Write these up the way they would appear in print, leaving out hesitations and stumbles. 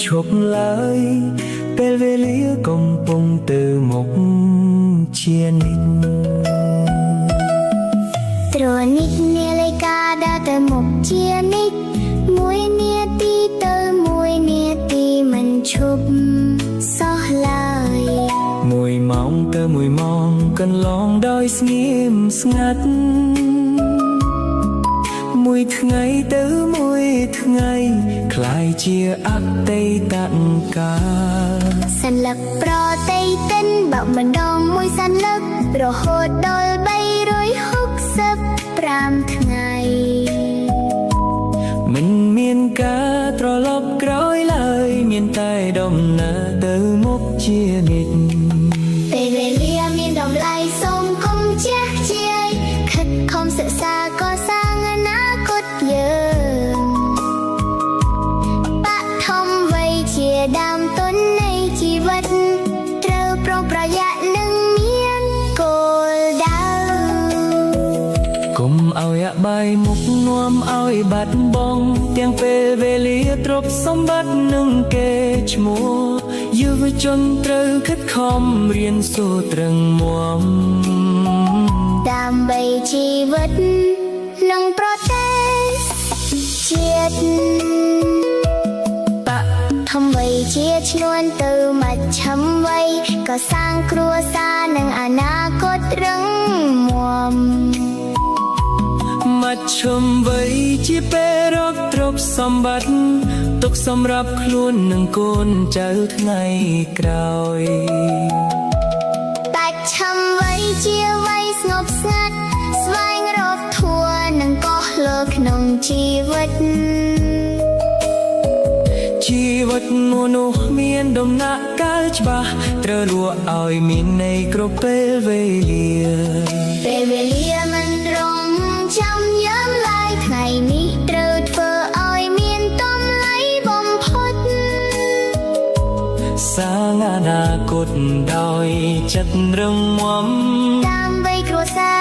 ឈប់ឡើយពេលវេលាកំពុងទៅមុខជានិច្ចត្រនិចនាឡិកាដើរទៅមុខជានិច្ចមួយនាទីទៅមួយនាទីមិនឈប់សោះឡើយមួយម៉ោងទៅមួយម៉ោងកន្លងដោយស្ងៀមស្ងាត់មួយថ្ងៃទៅមួយថ្ងៃคล้ายជាអតីតកាលសន្លឹកប្រតិទិនបើម្ដងមួយសន្លឹករហូតដល់365ថ្ងៃមិនមានការត្រឡប់ក្រោយឡើយមានតែដំណើរទៅមុខជានិច្ចពេលវេលាមានតម្លៃសូមកុំជះជាយខិតខំសិក្សាកសាងអនាគតយើងបឋមវ័យជាដើមទុននៃជីវិតត្រូវប្រុងប្រយ័ត្ននិងមានគោលដៅកុំឲ្យអបាយមុខនាំឲ្យបាត់បង់ទាំងពេលវេលាទ្រព្យសម្បត្តិនិងកេរ្តិ៍ឈ្មោះយុវជនត្រូវខិតខំរៀនសូត្រត្រឹងមាំដើម្បីជីវិតនិងប្រទេសជាតិបឋមវ័យជាឈ្នួនទៅមជ្ឈិមវ័យក៏សាងគ្រួសារនិងអនាគតរឹងមាំមជ្ឈិមវ័យជាពេលរកទ្រព្យសម្បត្តិទុកសម្រាប់ខ្លួននិងកូនចៅថ្ងៃក្រោយបឋមវ័យជាវ័យស្ងប់ស្ងាត់ស្វែងរកធម៌និងកោះលើក្នុងជីវិតជីវិតមនុស្សមានដំណាក់កាលច្បាស់ត្រូវលក់ឲ្យមានន័យគ្រប់ពេលវេលាពេលវេលាមិនរងចាំย้ำឡើយថ្ងៃនេះត្រូវធ្វើឲ្យមានតម្លៃបំផុតសាងអនាគតដោយចិត្តរឹងមាំដើម្បីគ្រួសារ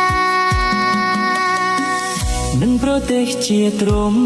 និងប្រទេសជាទ្រង់